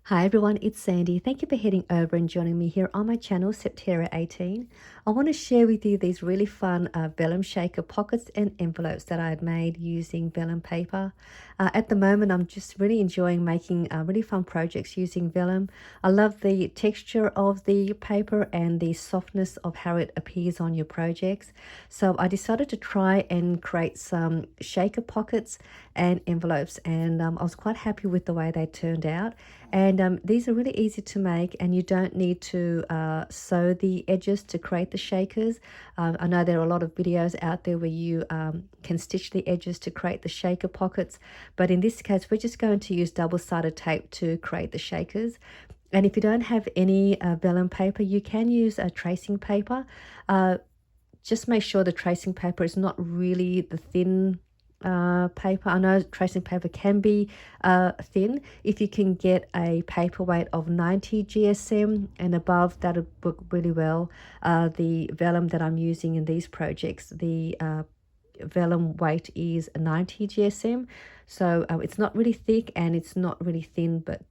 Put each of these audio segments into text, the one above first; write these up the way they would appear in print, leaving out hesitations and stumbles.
Hi everyone, it's Sandy. Thank you for heading over and joining me here on my channel, Septera18. I want to share with you these really fun vellum shaker pockets and envelopes that I had made using vellum paper. At the moment, I'm just really enjoying making really fun projects using vellum. I love the texture of the paper and the softness of how it appears on your projects. So I decided to try and create some shaker pockets and envelopes, and I was quite happy with the way they turned out. And these are really easy to make, and you don't need to sew the edges to create the shakers. I know there are a lot of videos out there where you can stitch the edges to create the shaker pockets, but in this case we're just going to use double-sided tape to create the shakers. And if you don't have any vellum paper, you can use a tracing paper. Just make sure the tracing paper is not really the thin paper. I know tracing paper can be thin. If you can get a paper weight of 90 GSM and above, that'll work really well. The vellum that I'm using in these projects, the vellum weight is 90 GSM, so it's not really thick and it's not really thin, but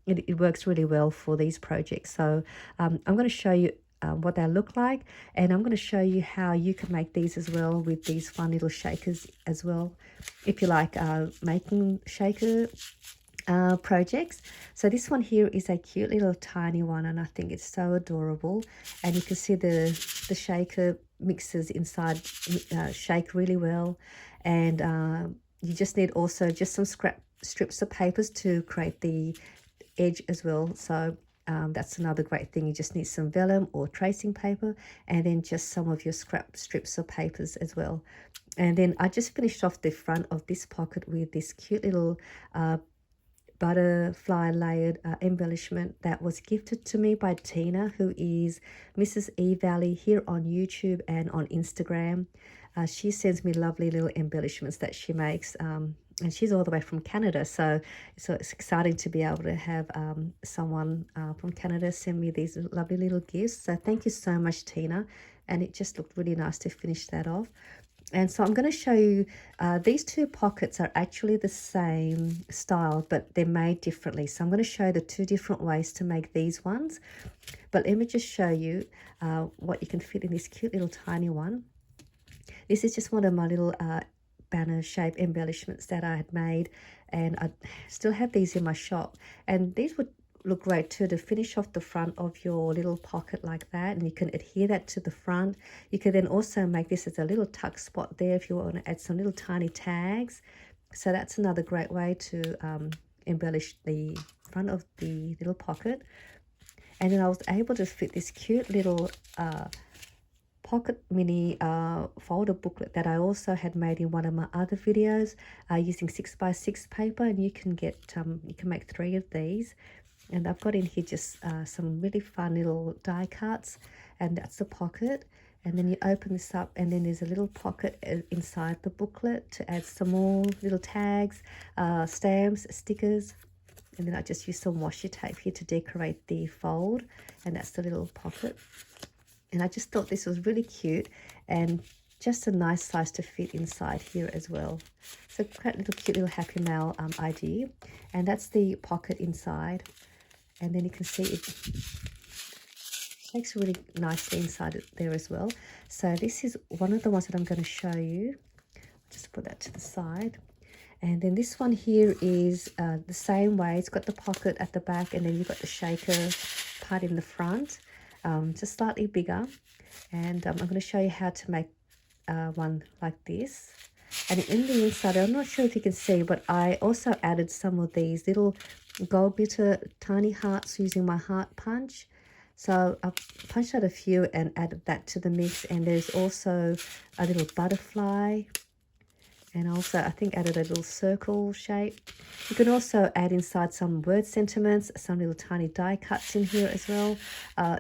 it works really well for these projects. So I'm going to show you what they look like, and I'm going to show you how you can make these as well with these fun little shakers as well, if you like making shaker projects. So this one here is a cute little tiny one, and I think it's so adorable. And you can see the shaker mixes inside shake really well, and you just need also just some strips of papers to create the edge as well. So that's another great thing. You just need some vellum or tracing paper, and then just some of your scrap strips of papers as well. And then I just finished off the front of this pocket with this cute little butterfly layered embellishment that was gifted to me by Tina, who is Mrs. E Valley here on YouTube and on Instagram. She sends me lovely little embellishments that she makes, and she's all the way from Canada, so it's exciting to be able to have someone from Canada send me these lovely little gifts. So thank you so much, Tina, and it just looked really nice to finish that off. And so I'm going to show you, these two pockets are actually the same style, but they're made differently. So I'm going to show you the two different ways to make these ones. But let me just show you what you can fit in this cute little tiny one. This is just one of my little banner shape embellishments that I had made, and I still have these in my shop. And these would look great too to finish off the front of your little pocket like that, and you can adhere that to the front. You can then also make this as a little tuck spot there if you want to add some little tiny tags. So that's another great way to embellish the front of the little pocket. And then I was able to fit this cute little pocket mini folder booklet that I also had made in one of my other videos using 6x6 paper, and you can get you can make 3 of these. And I've got in here just some really fun little die cuts, and that's the pocket. And then you open this up, and then there's a little pocket inside the booklet to add some more little tags, stamps, stickers. And then I just use some washi tape here to decorate the fold, and that's the little pocket. And I just thought this was really cute and just a nice size to fit inside here as well. So quite little cute little Happy Mail idea. And that's the pocket inside. And then you can see it shakes really nicely inside it there as well. So this is one of the ones that I'm going to show you. Just put that to the side. And then this one here is the same way. It's got the pocket at the back, and then you've got the shaker part in the front, just slightly bigger. And I'm going to show you how to make one like this. And in the inside, I'm not sure if you can see, but I also added some of these little gold glitter tiny hearts using my heart punch. So I punched out a few and added that to the mix. And there's also a little butterfly, and also I think added a little circle shape. You can also add inside some word sentiments, some little tiny die cuts in here as well.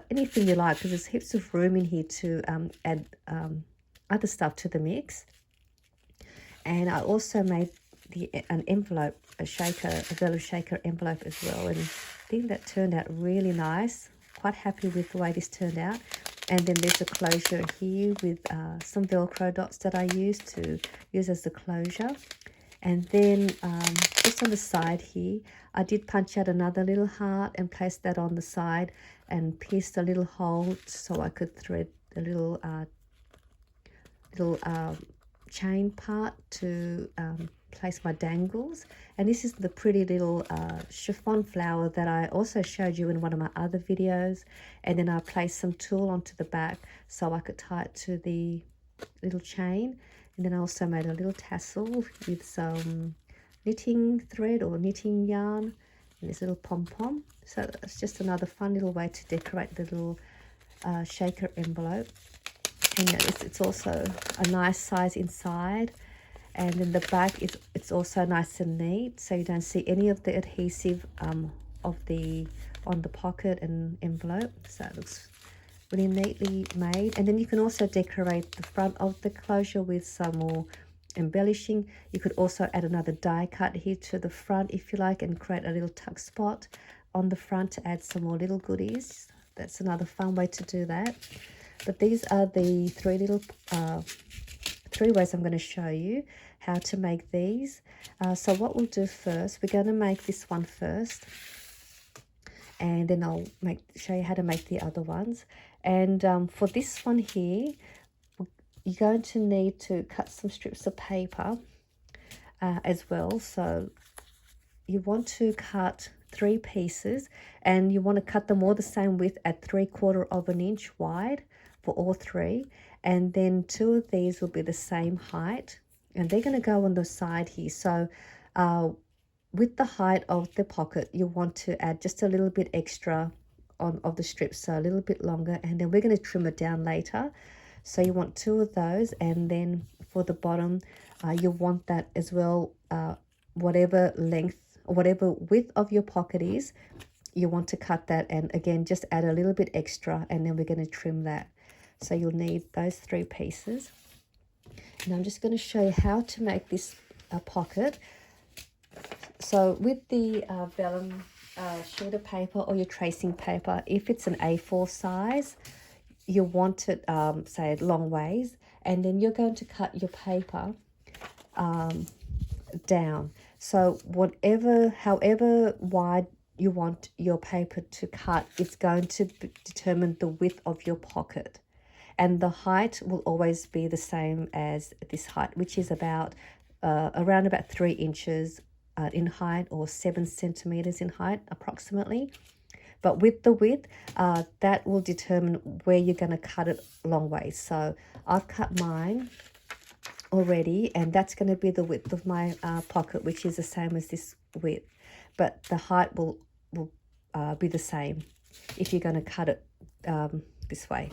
Anything you like, because there's heaps of room in here to add other stuff to the mix. And I also made an envelope, a vellum shaker envelope as well, and I think that turned out really nice. Quite happy with the way this turned out. And then there's a closure here with some Velcro dots that I used to use as the closure. And then just on the side here, I did punch out another little heart and place that on the side and pierced a little hole so I could thread a little chain part to place my dangles. And this is the pretty little chiffon flower that I also showed you in one of my other videos. And then I placed some tulle onto the back so I could tie it to the little chain. And then I also made a little tassel with some knitting thread or knitting yarn and this little pom-pom. So it's just another fun little way to decorate the little shaker envelope. And it's also a nice size inside, and then the back it's also nice and neat, so you don't see any of the adhesive on the pocket and envelope. So it looks really neatly made. And then you can also decorate the front of the closure with some more embellishing. You could also add another die cut here to the front if you like, and create a little tuck spot on the front to add some more little goodies. That's another fun way to do that. But these are the three ways I'm going to show you how to make these. So what we'll do first, we're going to make this one first, and then I'll show you how to make the other ones. And for this one here, you're going to need to cut some strips of paper as well. So you want to cut 3 pieces, and you want to cut them all the same width at 3/4 of an inch wide for all 3. And then 2 of these will be the same height, and they're going to go on the side here. So with the height of the pocket, you want to add just a little bit extra of the strips, so a little bit longer, and then we're going to trim it down later. So you want 2 of those. And then for the bottom, you want that as well, whatever length, whatever width of your pocket is, you want to cut that, and again just add a little bit extra, and then we're going to trim that. So you'll need those 3 pieces. And I'm just going to show you how to make this pocket. So with the vellum sheet of paper or your tracing paper, if it's an A4 size, you want it say long ways, and then you're going to cut your paper down. So however wide you want your paper to cut, it's going to determine the width of your pocket. And the height will always be the same as this height, which is about around about 3 inches in height, or 7 centimeters in height approximately. But with the width, that will determine where you're going to cut it long ways. So I've cut mine already, and that's going to be the width of my pocket, which is the same as this width. But the height will be the same if you're going to cut it this way.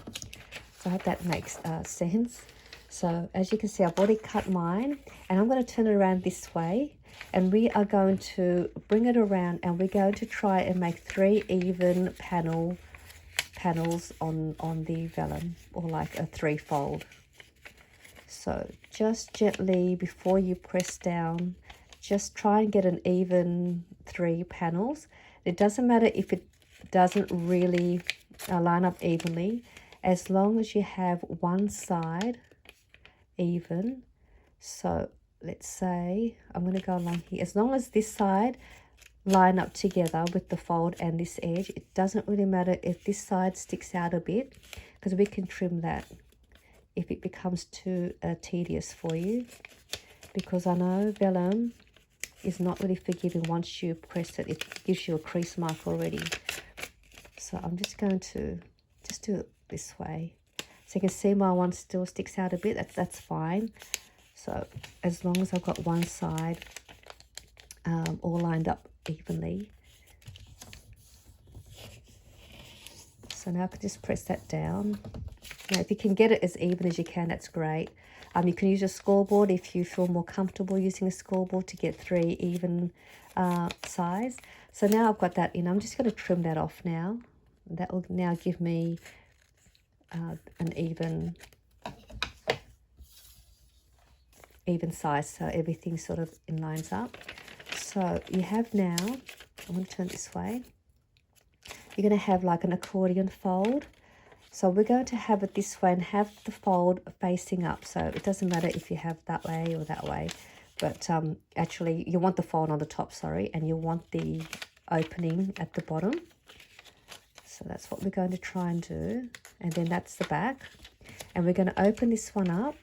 So I hope that makes sense. So as you can see, I've already cut mine, and I'm going to turn it around this way, and we are going to bring it around, and we're going to try and make 3 even panels on the vellum, or like a 3-fold. So just gently, before you press down, just try and get an even 3 panels. It doesn't matter if it doesn't really line up evenly, as long as you have one side even. So let's say I'm going to go along here. As long as this side line up together with the fold and this edge, it doesn't really matter if this side sticks out a bit, because we can trim that if it becomes too tedious for you, because I know vellum is not really forgiving. Once you press it, it gives you a crease mark already. So I'm just going to just do it this way. So you can see my one still sticks out a bit. That's fine. So as long as I've got one side all lined up evenly. So now I can just press that down. Now if you can get it as even as you can, that's great. You can use a scoreboard if you feel more comfortable using a scoreboard to get 3 even size. So now I've got that in. I'm just going to trim that off now. That will now give me an even size, so everything sort of lines up. So you have now, I'm going to turn this way, you're going to have like an accordion fold. So we're going to have it this way and have the fold facing up. So it doesn't matter if you have that way or that way, But actually you want the fold on the top, sorry, and you want the opening at the bottom. So that's what we're going to try and do. And then that's the back. And we're going to open this one up.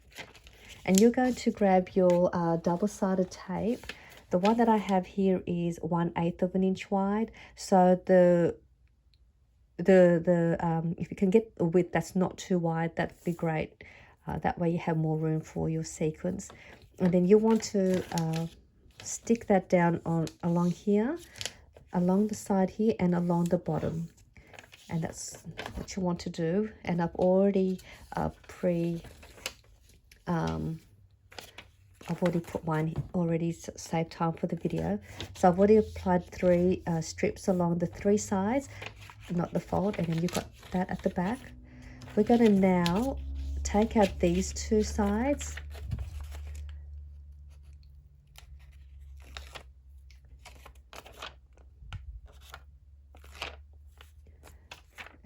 And you're going to grab your double-sided tape. The one that I have here is 1/8 of an inch wide. So if you can get a width that's not too wide, that'd be great. That way you have more room for your sequins. And then you want to stick that down along here, along the side here, and along the bottom. And that's what you want to do. And I've already I've already put mine already to save time for the video. So I've already applied 3 strips along the 3 sides, not the fold, and then you've got that at the back. We're going to now take out these 2 sides.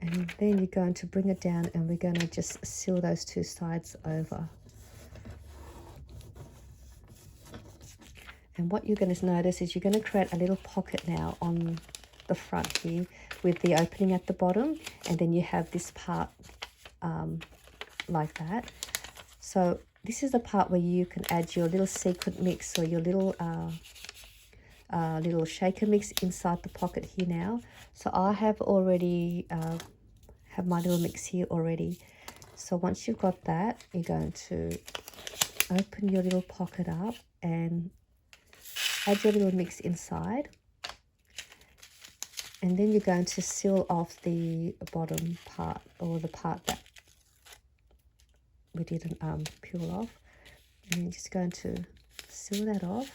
And then you're going to bring it down, and we're going to just seal those 2 sides over. And what you're going to notice is you're going to create a little pocket now on the front here with the opening at the bottom, and then you have this part like that. So this is the part where you can add your little sequin mix or your little shaker mix inside the pocket here now. So I have already have my little mix here already. So once you've got that, you're going to open your little pocket up and add your little mix inside. And then you're going to seal off the bottom part, or the part that we didn't peel off. And you're just going to seal that off.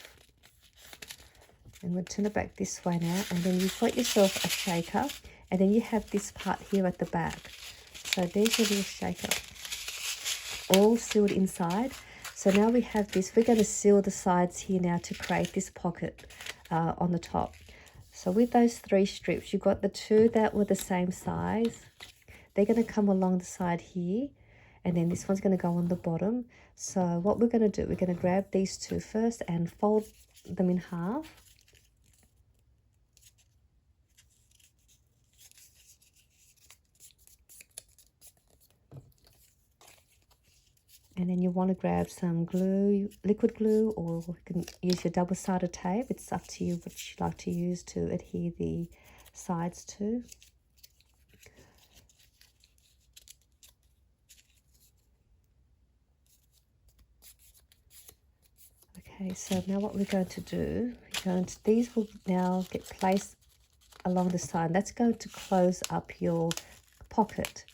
And we'll turn it back this way now. And then you've got yourself a shaker. And then you have this part here at the back. So there's your little shaker, all sealed inside. So now we have this. We're going to seal the sides here now to create this pocket on the top. So with those 3 strips, you've got the 2 that were the same size. They're going to come along the side here. And then this one's going to go on the bottom. So what we're going to do, we're going to grab these 2 first and fold them in half. And then you want to grab some glue, liquid glue, or you can use your double-sided tape. It's up to you which you like to use to adhere the sides to. Okay, so now what we're going to do, these will now get placed along the side. That's going to close up your pocket.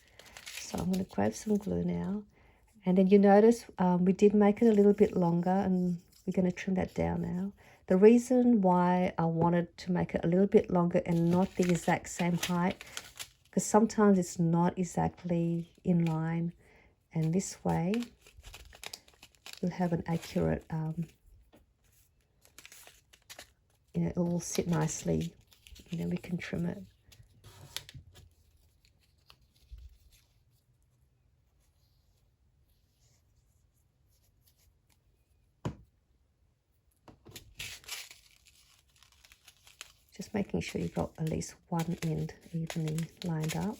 So I'm going to grab some glue now. And then you notice we did make it a little bit longer, and we're going to trim that down now. The reason why I wanted to make it a little bit longer and not the exact same height, because sometimes it's not exactly in line. And this way, we'll have an accurate, it will sit nicely. We can trim it. Just making sure you've got at least one end evenly lined up.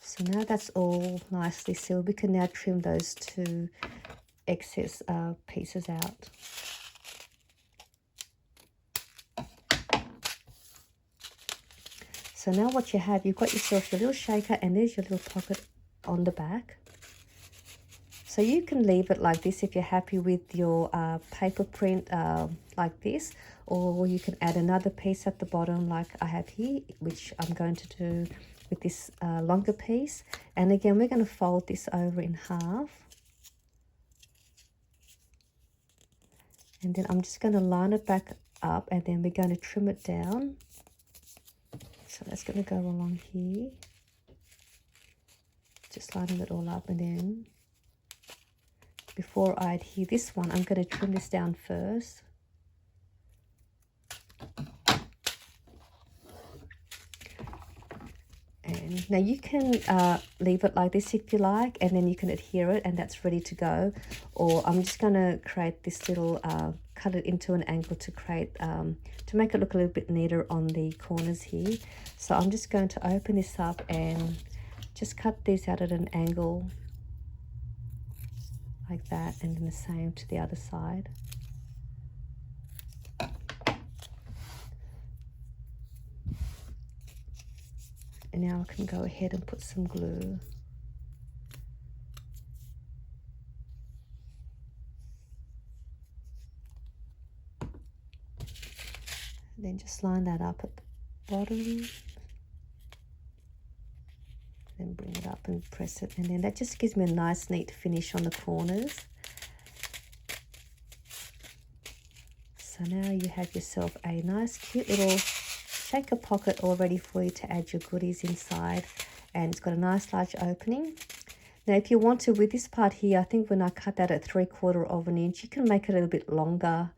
So now that's all nicely sealed. We can now trim those 2 excess pieces out. So now what you have, you've got yourself your little shaker, and there's your little pocket on the back. So you can leave it like this if you're happy with your paper print like this, or you can add another piece at the bottom like I have here, which I'm going to do with this longer piece. And again, we're going to fold this over in half. And then I'm just going to line it back up, and then we're going to trim it down. So that's going to go along here. Just lining it all up, and then before I adhere this one, I'm going to trim this down first. And And now you can leave it like this if you like, and then you can adhere it and that's ready to go. Or I'm just going to create this little, cut it into an angle to create, to make it look a little bit neater on the corners here. So I'm just going to open this up and just cut these out at an angle like that, and then the same to the other side. And now I can go ahead and put some glue. And then just line that up at the bottom. Then bring it up and press it. And then that just gives me a nice neat finish on the corners. So now you have yourself a nice cute little shaker pocket all ready for you to add your goodies inside, and it's got a nice large opening. Now if you want to, with this part here, I think when I cut that at 3/4 of an inch, you can make it a little bit longer,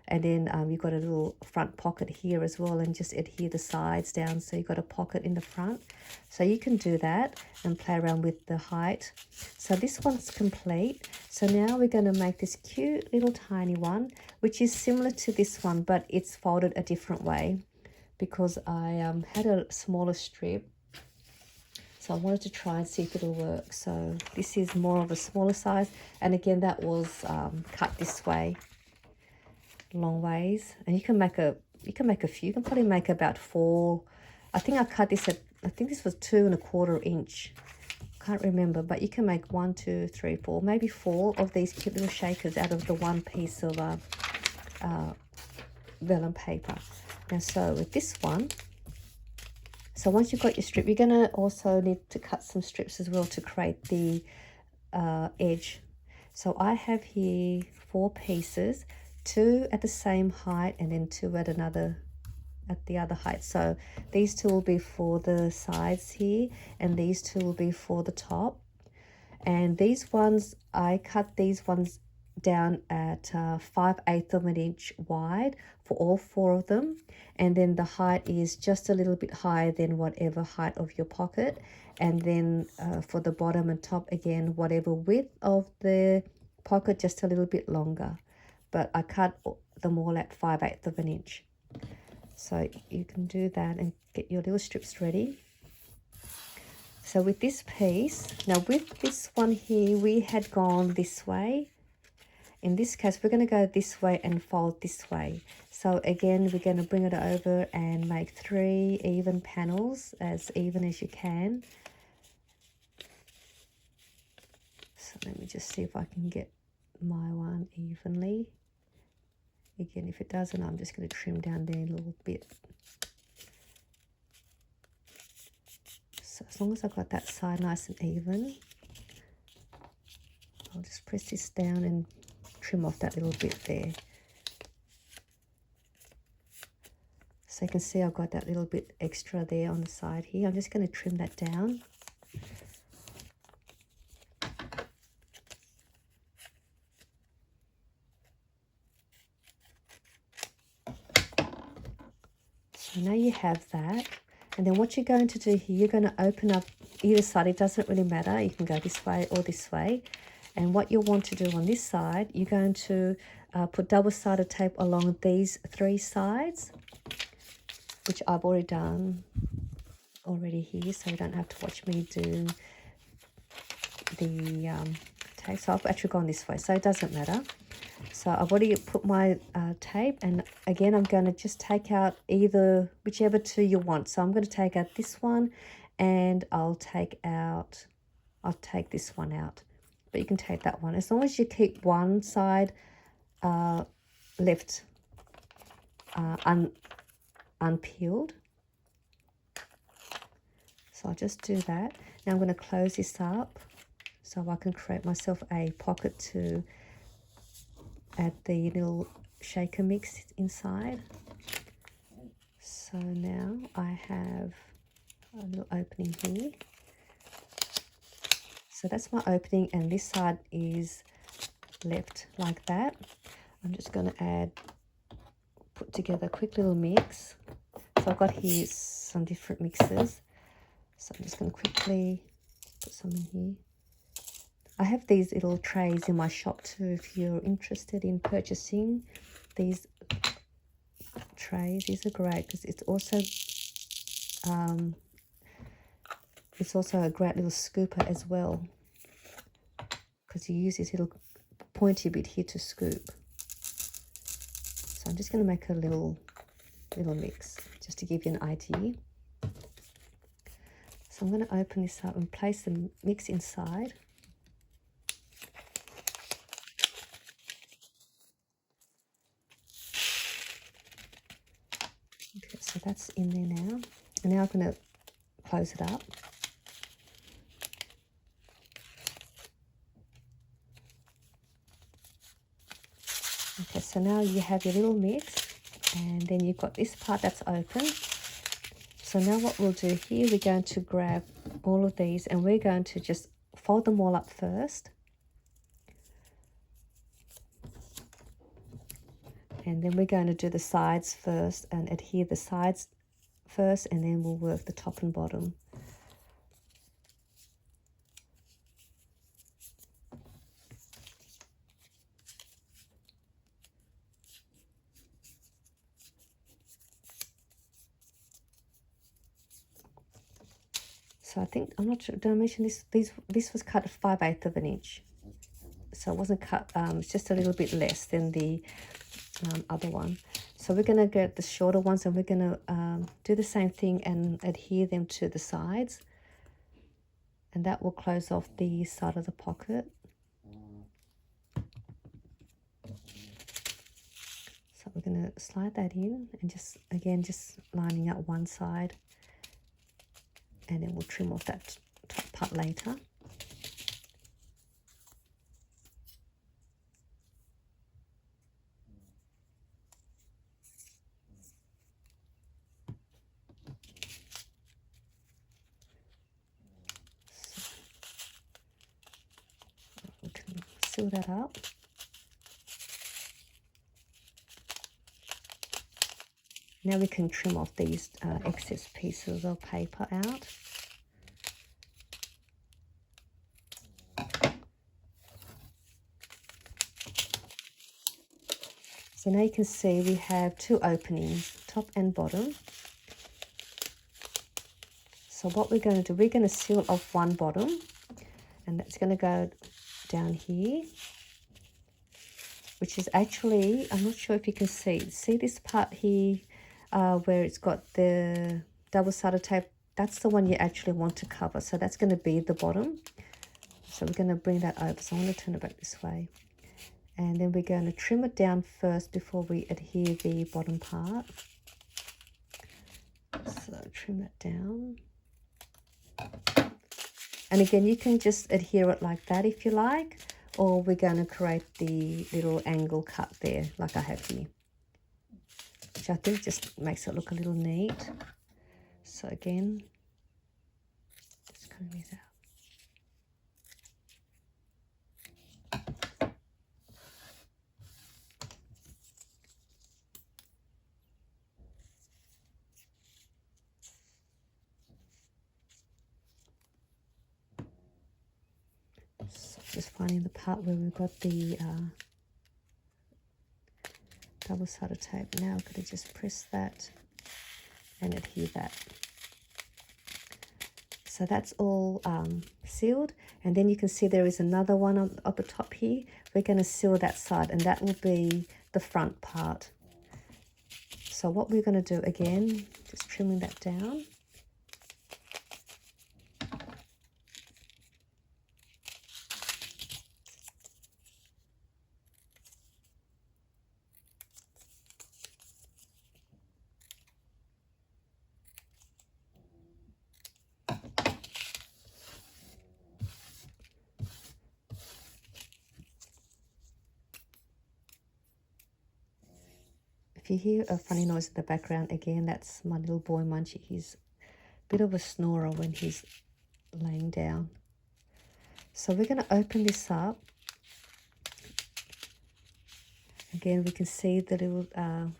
and then you've got a little front pocket here as well, and just adhere the sides down so you've got a pocket in the front. So you can do that and play around with the height. So this one's complete. So now we're going to make this cute little tiny one, which is similar to this one, but it's folded a different way, because I had a smaller strip, so I wanted to try and see if it'll work. So this is more of a smaller size, and again that was cut this way, long ways. And you can make a few. You can probably make about 4. I think I cut this at, I think this was 2 1/4 inch. Can't remember, but you can make 1, 2, 3, 4, maybe 4 of these cute little shakers out of the one piece of vellum paper. Now, so with this one, so once you've got your strip, you're going to also need to cut some strips as well to create the edge. So I have here 4 pieces, 2 at the same height and then 2 at the other height. So these 2 will be for the sides here, and these 2 will be for the top. And these ones, I cut these ones down at 5/8 of an inch wide for all 4 of them, and then the height is just a little bit higher than whatever height of your pocket, and then for the bottom and top, again whatever width of the pocket, just a little bit longer. But I cut them all at 5/8 of an inch. So you can do that and get your little strips ready. So with this piece, now with this one here, we had gone this way. In this case, we're going to go this way and fold this way. So again, we're going to bring it over and make 3 even panels, as even as you can. So let me just see if I can get my one evenly. Again, if it doesn't, I'm just going to trim down there a little bit. So as long as I've got that side nice and even, I'll just press this down and trim off that little bit there. So you can see I've got that little bit extra there on the side here. I'm just going to trim that down. So now you have that. And then what you're going to do here, you're going to open up either side. It doesn't really matter. You can go this way or this way. And what you'll want to do on this side, you're going to put double-sided tape along these 3 sides, which I've already done here, so you don't have to watch me do the tape. So I've actually gone this way, so it doesn't matter. So I've already put my tape, and again I'm going to just take out whichever 2 you want. So I'm going to take out this one, and I'll take this one out. But you can take that one, as long as you keep one side left unpeeled. So I'll just do that. Now I'm going to close this up so I can create myself a pocket to add the little shaker mix inside. So now I have a little opening here. So that's my opening, and this side is left like that. I'm just going to put together a quick little mix. So I've got here some different mixes. So I'm just going to quickly put some in here. I have these little trays in my shop too if you're interested in purchasing these trays. These are great because it's also a great little scooper as well, because you use this little pointy bit here to scoop. So I'm just going to make a little mix just to give you an idea. So I'm going to open this up and place the mix inside. Okay, so that's in there now. And now I'm going to close it up. Okay, so now you have your little mix, and then you've got this part that's open. So now what we'll do here, we're going to grab all of these and we're going to just fold them all up first. And then we're going to do the sides first and adhere the sides first, and then we'll work the top and bottom. So I think, I'm not sure, did I mention this? This was cut at 5/8 of an inch. So it wasn't cut, it's just a little bit less than the other one. So we're going to get the shorter ones and we're going to do the same thing and adhere them to the sides. And that will close off the side of the pocket. So we're going to slide that in and just, again, just lining up one side. And then we'll trim off that top part later. So we can seal that up. Now we can trim off these excess pieces of paper out. So now you can see we have two openings, top and bottom. So what we're going to do, we're going to seal off one bottom, and that's going to go down here, which is actually, I'm not sure if you can see this part here where it's got the double-sided tape. That's the one you actually want to cover. So that's going to be the bottom. So we're going to bring that over. So I'm going to turn it back this way. And then we're going to trim it down first before we adhere the bottom part. So trim it down. And again, you can just adhere it like that if you like, or we're going to create the little angle cut there like I have here, which I think just makes it look a little neat. So again, just comb these out. So just finding the part where we've got the double-sided tape. Now I'm going to just press that and adhere that. So that's all sealed, and then you can see there is another one on the top here. We're going to seal that side, and that will be the front part. So what we're going to do, again, just trimming that down. If you hear a funny noise in the background, again, that's my little boy Munchie. He's a bit of a snorer when he's laying down. So we're going to open this up. Again, we can see the little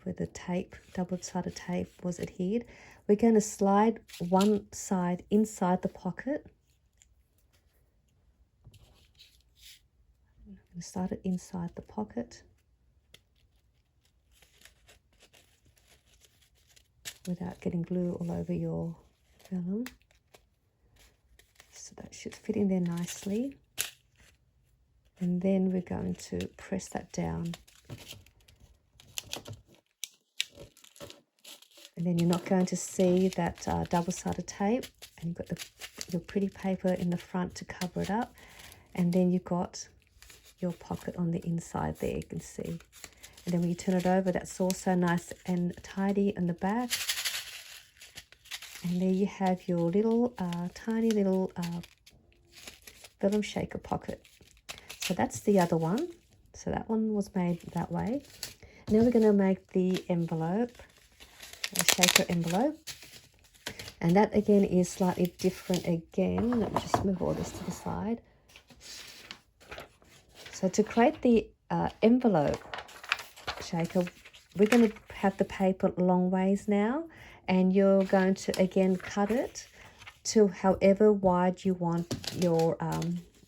where the tape, double-sided tape was adhered. We're going to slide one side inside the pocket. I'm going to slide it inside the pocket without getting glue all over your vellum. So that should fit in there nicely. And then we're going to press that down. And then you're not going to see that double-sided tape, and you've got your pretty paper in the front to cover it up. And then you've got your pocket on the inside there, you can see. And then when you turn it over, that's also nice and tidy in the back. And there you have your little tiny little vellum shaker pocket. So that's the other one. So that one was made that way. Now we're going to make the envelope, a shaker envelope. And that again is slightly different again. Let me just move all this to the side. So to create the envelope shaker, we're going to have the paper long ways now, and you're going to again cut it to however wide you want your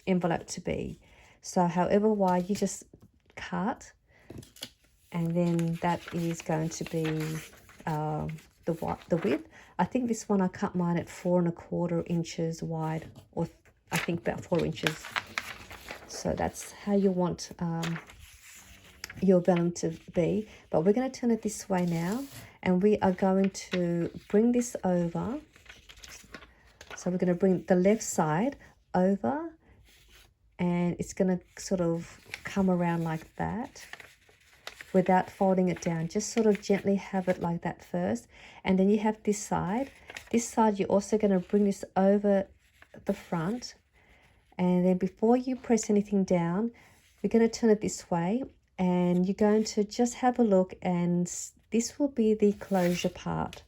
envelope to be. So however wide you just cut, and then that is going to be the width. I think this one I cut mine at 4¼ inches wide, or I think about 4 inches. So that's how you want your vellum to be. But we're going to turn it this way now, and we are going to bring this over. So we're going to bring the left side over, and it's going to sort of come around like that without folding it down. Just sort of gently have it like that first. And then you have this side. This side, you're also going to bring this over the front. And then before you press anything down, we're going to turn it this way. And you're going to just have a look, and this will be the closure part.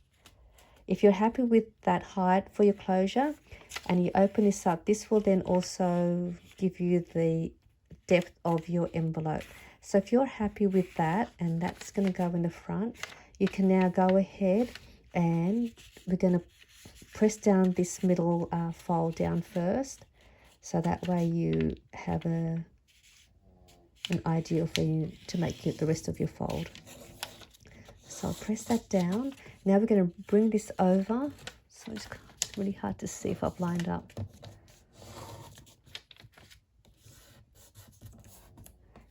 If you're happy with that height for your closure and you open this up, this will then also give you the depth of your envelope. So if you're happy with that, and that's going to go in the front, you can now go ahead and we're going to press down this middle fold down first. So that way you have an idea for you to make the rest of your fold. So I'll press that down. Now we're going to bring this over. So it's really hard to see if I've lined up.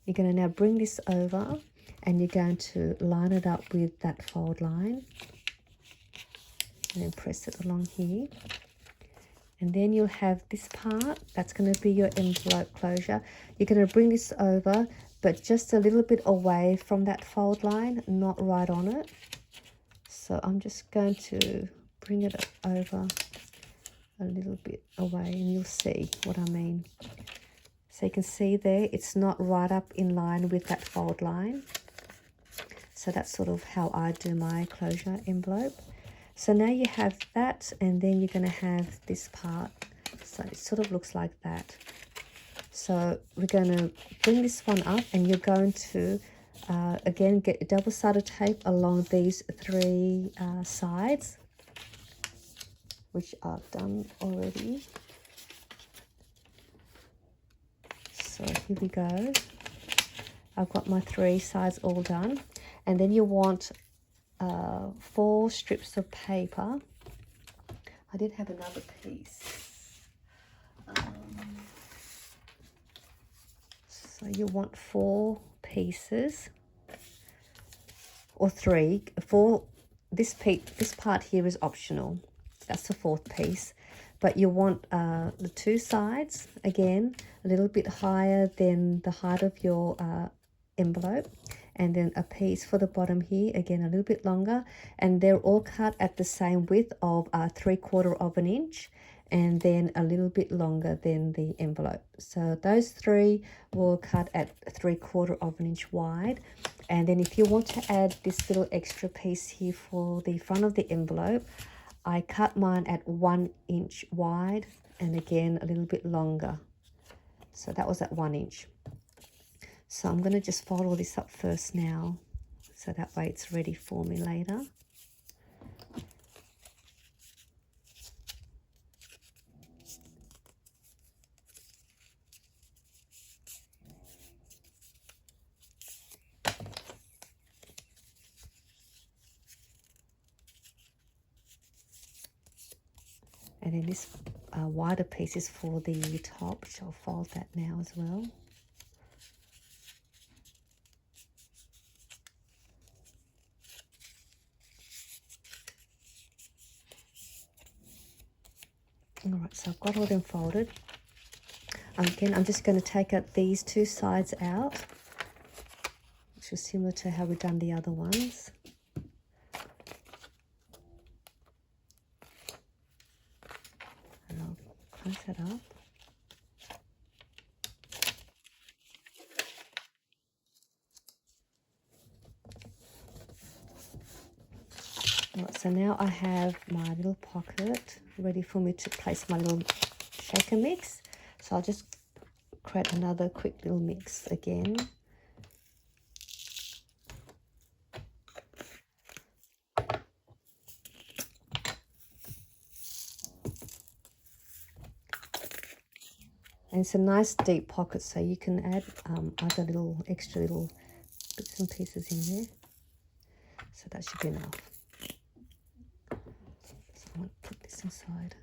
You're going to now bring this over, and you're going to line it up with that fold line. And then press it along here. And then you'll have this part. That's going to be your envelope closure. You're going to bring this over, but just a little bit away from that fold line, not right on it. So I'm just going to bring it over a little bit away, and you'll see what I mean. So you can see there, it's not right up in line with that fold line. So that's sort of how I do my closure envelope. So now you have that, and then you're going to have this part. So it sort of looks like that. So we're going to bring this one up, and you're going to, again, get double-sided tape along these three sides, which I've done already. So here we go. I've got my 3 sides all done. And then you want 4 strips of paper. I did have another piece. So you want 4 pieces, or 3. 4. This part here is optional. That's the 4th piece. But you want the 2 sides, again, a little bit higher than the height of your envelope. And then a piece for the bottom here, again, a little bit longer. And they're all cut at the same width of 3/4 inch. And then a little bit longer than the envelope. So those 3 will cut at 3/4 inch wide. And then if you want to add this little extra piece here for the front of the envelope, I cut mine at 1 inch wide, and again a little bit longer. So that was at 1 inch. So I'm going to just fold all this up first now, so that way it's ready for me later. And then this wider piece is for the top, which I'll fold that now as well. Alright, so I've got all them folded. Again, I'm just going to take out these two sides out, which is similar to how we've done the other ones. And I'll close that up. Alright, so now I have my little pocket ready for me to place my little shaker mix. So I'll just create another quick little mix again. And it's a nice deep pocket, so you can add other little extra little bits and pieces in there. So that should be enough. So I'm going to put this inside.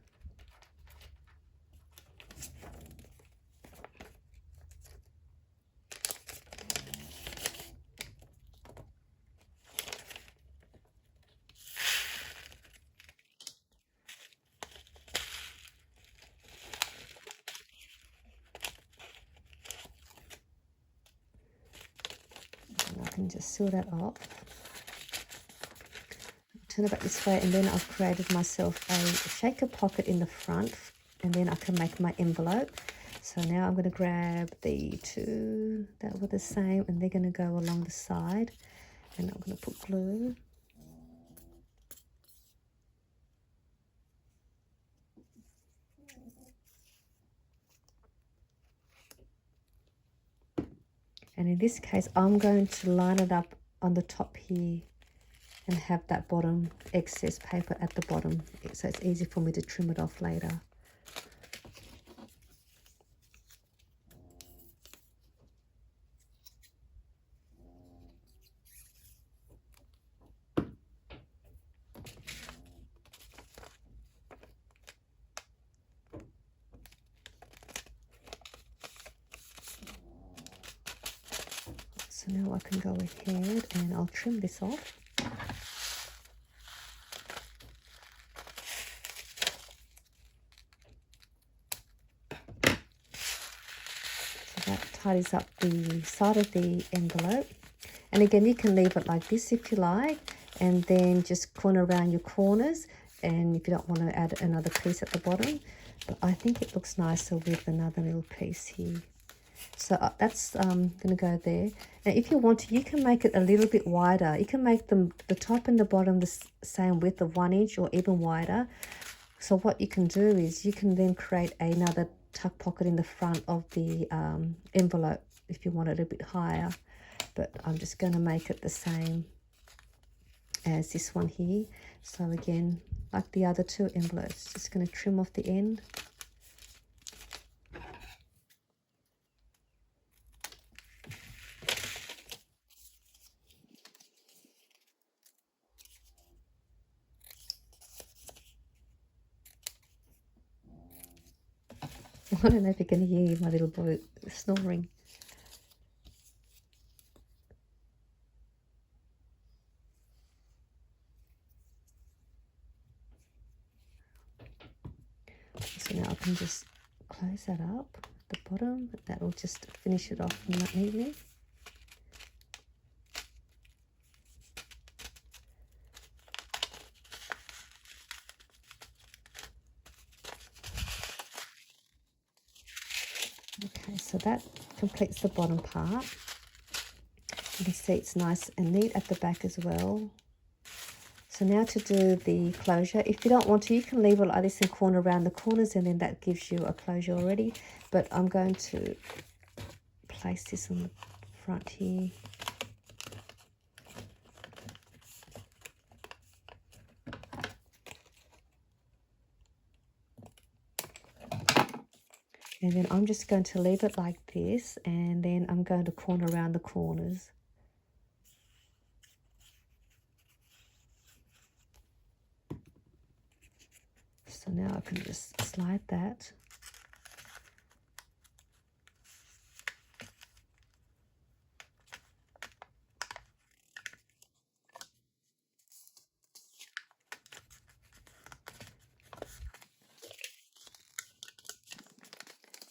And I can just seal that up. Turn it back this way, and then I've created myself a shaker pocket in the front, and then I can make my envelope. So now I'm going to grab the two that were the same, and they're going to go along the side, and I'm going to put glue. And in this case, I'm going to line it up on the top here and have that bottom excess paper at the bottom, so it's easy for me to trim it off later. So now I can go ahead and I'll trim this off. So that tidies up the side of the envelope. And again, you can leave it like this if you like, and then just corner around your corners, and if you don't want to add another piece at the bottom. But I think it looks nicer with another little piece here. So that's going to go there. Now if you want to, you can make it a little bit wider. You can make them the top and the bottom the same width of 1 inch or even wider. So what you can do is you can then create another tuck pocket in the front of the envelope if you want it a bit higher. But I'm just going to make it the same as this one here. So again, like the other two envelopes, just going to trim off the end. I don't know if you can hear my little boy snoring. So now I can just close that up at the bottom. That will just finish it off neatly. Okay, so that completes the bottom part. You can see it's nice and neat at the back as well. So now to do the closure, if you don't want to, you can leave it like this and corner around the corners, and then that gives you a closure already. But I'm going to place this on the front here. And then I'm just going to leave it like this, and then I'm going to corner around the corners. So now I can just slide that.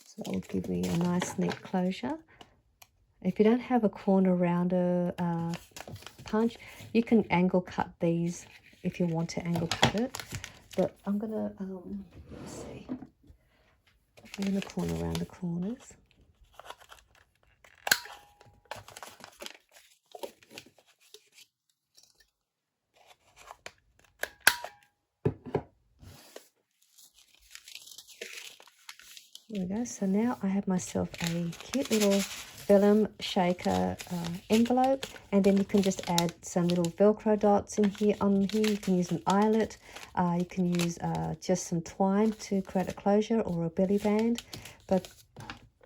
So that will give me a nice neat closure. If you don't have a corner rounder punch, you can angle cut these if you want to angle cut it. But I'm gonna let's see. I'm gonna corner around the corners. There we go. So now I have myself a cute little vellum shaker envelope, and then you can just add some little Velcro dots in here. On here, you can use an eyelet. You can use just some twine to create a closure, or a belly band. But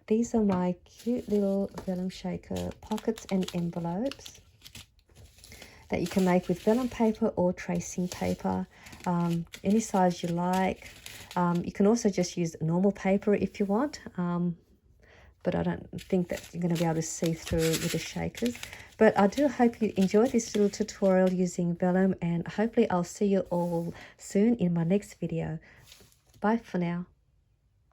these are my cute little vellum shaker pockets and envelopes that you can make with vellum paper or tracing paper, any size you like. You can also just use normal paper if you want, but I don't think that you're going to be able to see through with the shakers. But I do hope you enjoyed this little tutorial using vellum, and hopefully I'll see you all soon in my next video. Bye for now.